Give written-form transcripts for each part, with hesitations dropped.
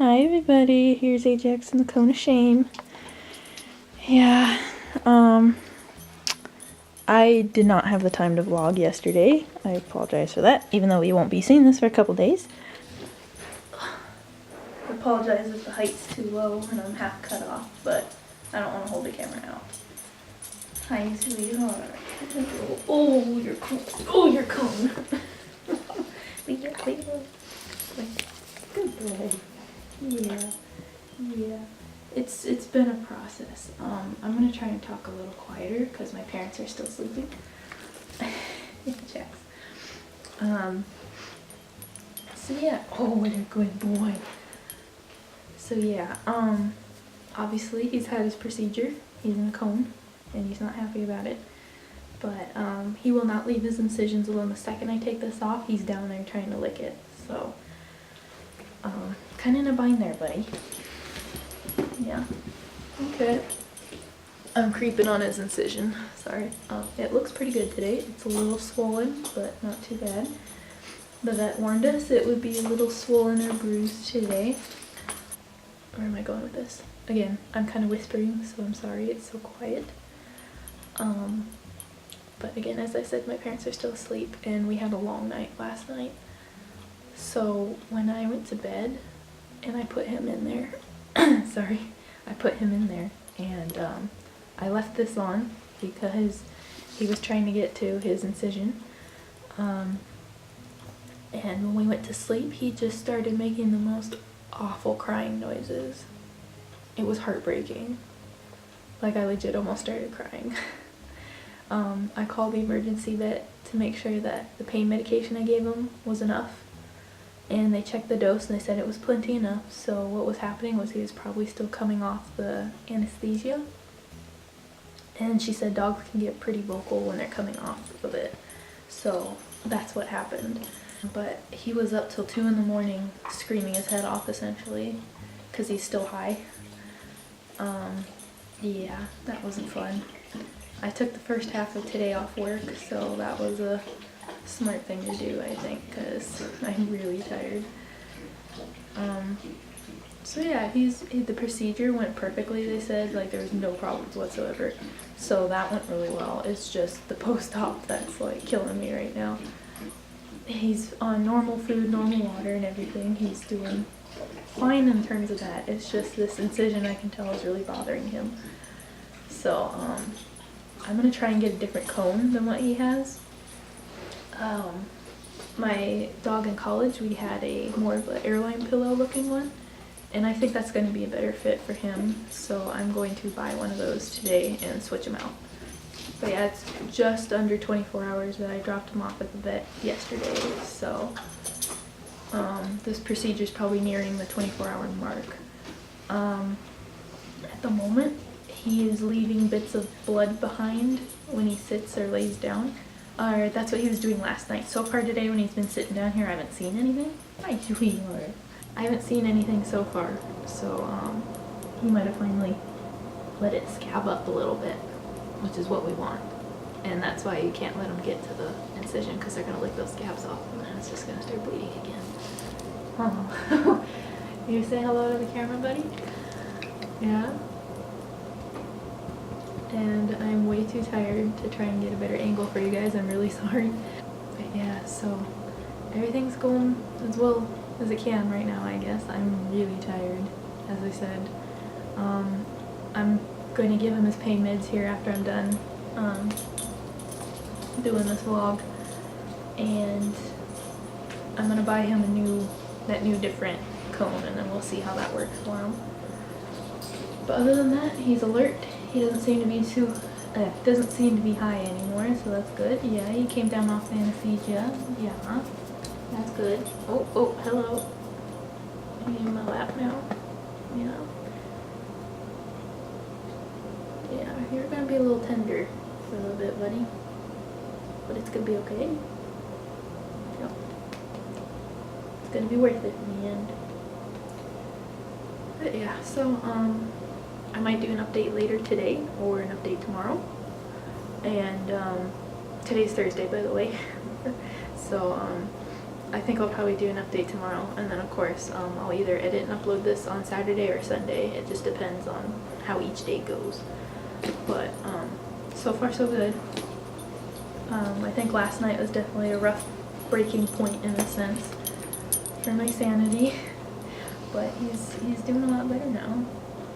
Hi everybody, here's Ajax in the cone of shame. Yeah, I did not have the time to vlog yesterday. I apologize for that, even though you won't be seeing this for a couple days. I apologize if the height's too low and I'm half cut off, but I don't want to hold the camera out. Hi, sweetheart. Oh, your cone. Oh, your cone. Good boy. Yeah. Yeah. It's been a process. I'm gonna try and talk a little quieter because my parents are still sleeping. Jax. So yeah. Oh, what a good boy. So yeah. Obviously he's had his procedure. He's in a cone, and he's not happy about it. But he will not leave his incisions alone. The second I take this off, he's down there trying to lick it. So kind of in a bind there, buddy. Yeah. Okay. I'm creeping on his incision. Sorry. It looks pretty good today. It's a little swollen, but not too bad. The vet warned us it would be a little swollen or bruised today. Where am I going with this? Again, I'm kind of whispering, so I'm sorry it's so quiet. But again, as I said, my parents are still asleep, and we had a long night last night. So when I went to bed, and I put him in there, sorry, I put him in there, and I left this on because he was trying to get to his incision. And when we went to sleep, he just started making the most awful crying noises. It was heartbreaking. Like, I legit almost started crying. I called the emergency vet to make sure that the pain medication I gave him was enough. And they checked the dose and they said it was plenty enough. So what was happening was he was probably still coming off the anesthesia. And she said dogs can get pretty vocal when they're coming off of it. So that's what happened. But he was up till 2 in the morning screaming his head off, essentially, because he's still high. Yeah, that wasn't fun. I took the first half of today off work, so that was a smart thing to do, I think, because I'm really tired. So yeah, the procedure went perfectly, they said. Like, there was no problems whatsoever. So that went really well. It's just the post-op that's like killing me right now. He's on normal food, normal water and everything. He's doing fine in terms of that. It's just this incision, I can tell, is really bothering him. So I'm gonna try and get a different cone than what he has. My dog in college, we had a more of an airline pillow looking one, and I think that's going to be a better fit for him, so I'm going to buy one of those today and switch him out. But yeah, it's just under 24 hours that I dropped him off at the vet yesterday, so this procedure is probably nearing the 24-hour mark. At the moment, he is leaving bits of blood behind when he sits or lays down. Or that's what he was doing last night. So far today, when he's been sitting down here, I haven't seen anything. Hi, sweetheart. I haven't seen anything so far. So he might have finally let it scab up a little bit, which is what we want. And that's why you can't let them get to the incision, because they're gonna lick those scabs off, and then it's just gonna start bleeding again. Oh. You say hello to the camera, buddy? Yeah. And I'm way too tired to try and get a better angle for you guys. I'm really sorry. But yeah, so everything's going as well as it can right now, I guess. I'm really tired, as I said. I'm going to give him his pain meds here after I'm done doing this vlog. And I'm going to buy him that new different cone, and then we'll see how that works for him. But other than that, he's alert. He doesn't seem to be high anymore, so that's good. Yeah, he came down off the anesthesia. Yeah, that's good. Oh, hello. Are you in my lap now? Yeah. Yeah, you're gonna be a little tender for a little bit, buddy. But it's gonna be okay. Yep. It's gonna be worth it in the end. But yeah, so, I might do an update later today, or an update tomorrow. And today's Thursday, by the way. So I think I'll probably do an update tomorrow, and then of course I'll either edit and upload this on Saturday or Sunday. It just depends on how each day goes. But so far so good. I think last night was definitely a rough breaking point in a sense for my sanity, but he's doing a lot better now.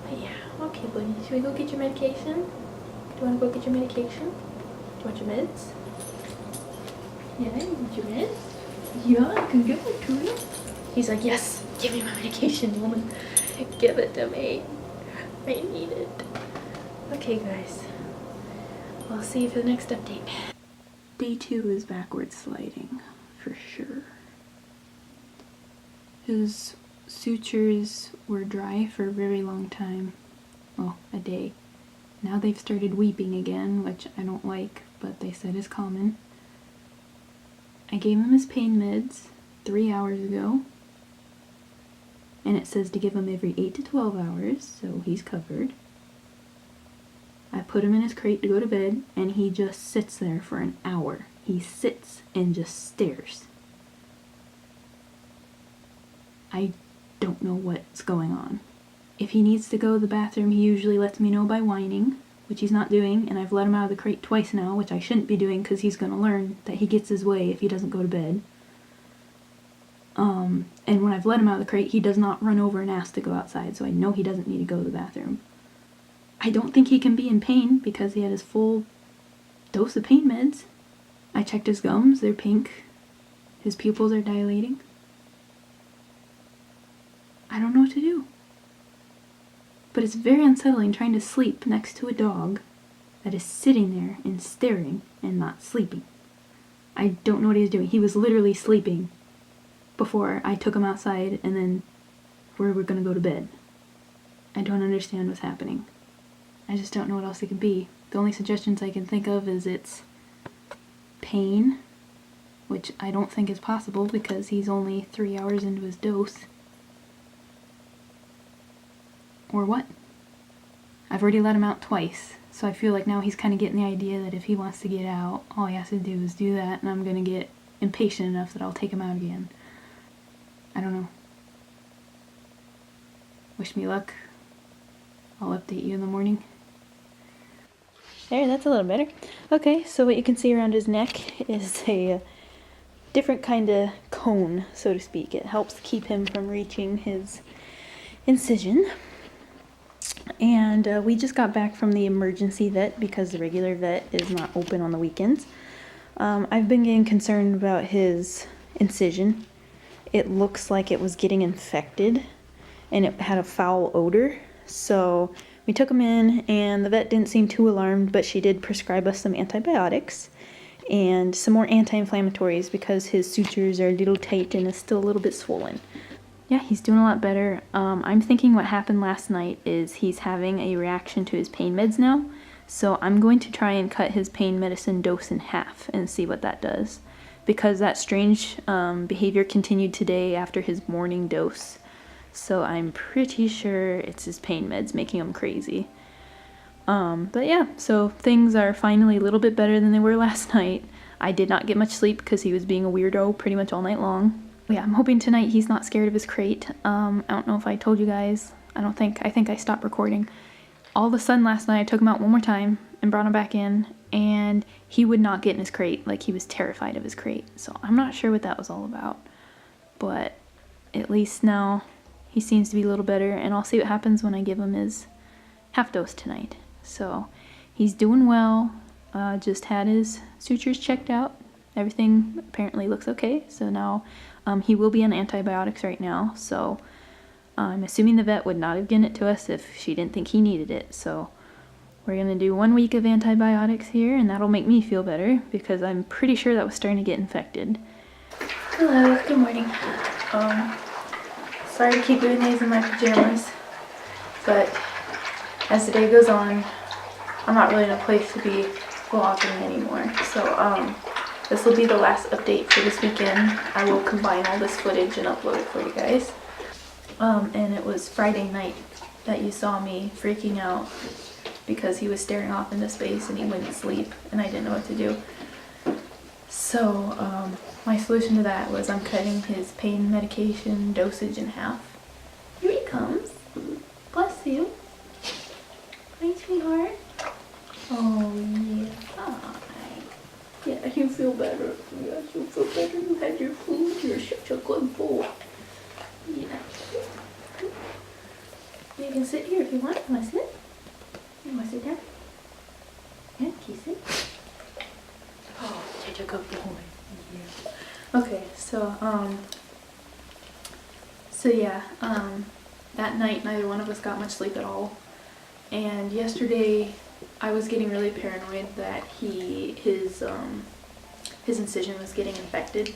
But yeah, okay buddy, should we go get your medication? Do you want to go get your medication? Do you want your meds? Yeah, you want your meds? Yeah, I can give it to you. He's like, yes, give me my medication, woman. Give it to me. I need it. Okay guys, I'll see you for the next update. Day 2 is backward sliding, for sure. His sutures were dry for a very long time. Well, a day. Now they've started weeping again, which I don't like, but they said is common. I gave him his pain meds 3 hours ago. And it says to give him every 8 to 12 hours, so he's covered. I put him in his crate to go to bed, and he just sits there for an hour. He sits and just stares. I don't know what's going on. If he needs to go to the bathroom, he usually lets me know by whining, which he's not doing, and I've let him out of the crate twice now, which I shouldn't be doing because he's going to learn that he gets his way if he doesn't go to bed. And when I've let him out of the crate, he does not run over and ask to go outside, so I know he doesn't need to go to the bathroom. I don't think he can be in pain because he had his full dose of pain meds. I checked his gums, they're pink. His pupils are dilating. I don't know what to do. But it's very unsettling trying to sleep next to a dog that is sitting there and staring and not sleeping. I don't know what he's doing. He was literally sleeping before I took him outside and then we were going to go to bed. I don't understand what's happening. I just don't know what else it could be. The only suggestions I can think of is it's pain, which I don't think is possible because he's only 3 hours into his dose. Or what? I've already let him out twice, so I feel like now he's kind of getting the idea that if he wants to get out, all he has to do is do that, and I'm going to get impatient enough that I'll take him out again. I don't know. Wish me luck. I'll update you in the morning. There, that's a little better. Okay, so what you can see around his neck is a different kind of cone, so to speak. It helps keep him from reaching his incision. And we just got back from the emergency vet because the regular vet is not open on the weekends. I've been getting concerned about his incision. It looks like it was getting infected and it had a foul odor. So we took him in and the vet didn't seem too alarmed, but she did prescribe us some antibiotics and some more anti-inflammatories because his sutures are a little tight and is still a little bit swollen. Yeah, he's doing a lot better. I'm thinking what happened last night is he's having a reaction to his pain meds now. So I'm going to try and cut his pain medicine dose in half and see what that does. Because that strange behavior continued today after his morning dose. So I'm pretty sure it's his pain meds making him crazy. But yeah, so things are finally a little bit better than they were last night. I did not get much sleep because he was being a weirdo pretty much all night long. Yeah, I'm hoping tonight he's not scared of his crate. I don't know if I told you guys. I think I stopped recording. All of a sudden last night I took him out one more time and brought him back in, and he would not get in his crate. Like, he was terrified of his crate. So I'm not sure what that was all about. But at least now he seems to be a little better, and I'll see what happens when I give him his half dose tonight. So he's doing well. Just had his sutures checked out. Everything apparently looks okay. So now he will be on antibiotics right now. So I'm assuming the vet would not have given it to us if she didn't think he needed it. So we're going to do 1 week of antibiotics here, and that'll make me feel better because I'm pretty sure that was starting to get infected. Hello, good morning. Sorry to keep doing these in my pajamas, but as the day goes on, I'm not really in a place to be vlogging anymore. So this will be the last update for this weekend. I will combine all this footage and upload it for you guys. And it was Friday night that you saw me freaking out because he was staring off into space and he wouldn't sleep and I didn't know what to do. So my solution to that was I'm cutting his pain medication dosage in half. Here he comes. Bless you. Hi, sweetheart. Oh yeah. Hi. Yeah, you feel better. Yes, you feel better. You had your food. You're such a good boy. Yeah. You can sit here if you want. You want to sit? You want to sit down? Yeah, can you sit? Oh, such a good boy. Yeah. Okay, so yeah, that night neither one of us got much sleep at all. And yesterday I was getting really paranoid that his incision was getting infected.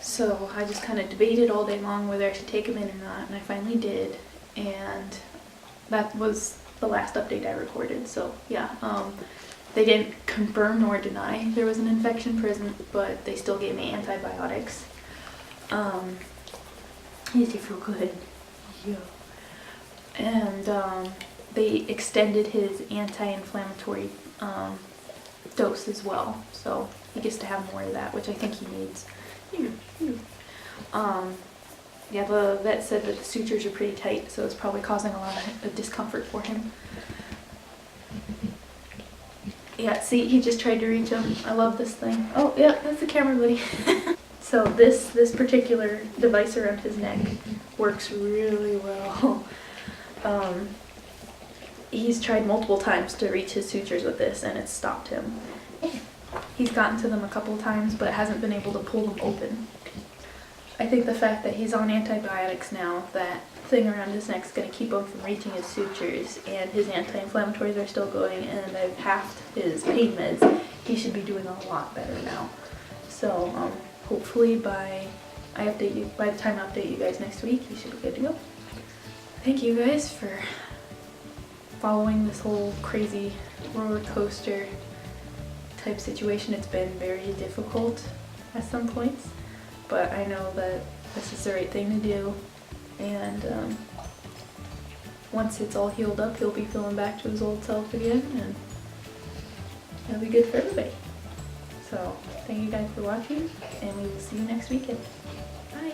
So I just kind of debated all day long whether I should take him in or not, and I finally did. And that was the last update I recorded. So yeah, they didn't confirm nor deny there was an infection present, but they still gave me antibiotics. Yes, you feel good. Yeah. And they extended his anti-inflammatory dose as well, so he gets to have more of that, which I think he needs. Yeah, the vet said that the sutures are pretty tight, so it's probably causing a lot of discomfort for him. Yeah, see, he just tried to reach him. I love this thing. Oh, yeah, that's the camera buddy. So this particular device around his neck works really well. He's tried multiple times to reach his sutures with this, and it's stopped him. He's gotten to them a couple times, but hasn't been able to pull them open. I think the fact that he's on antibiotics now, that thing around his neck is going to keep him from reaching his sutures, and his anti-inflammatories are still going, and I've halved his pain meds. He should be doing a lot better now. So hopefully by the time I update you guys next week, he should be good to go. Thank you guys for following this whole crazy roller coaster type situation. It's been very difficult at some points, but I know that this is the right thing to do, and once it's all healed up, he'll be feeling back to his old self again, and it'll be good for everybody. So thank you guys for watching, and we will see you next weekend. Bye!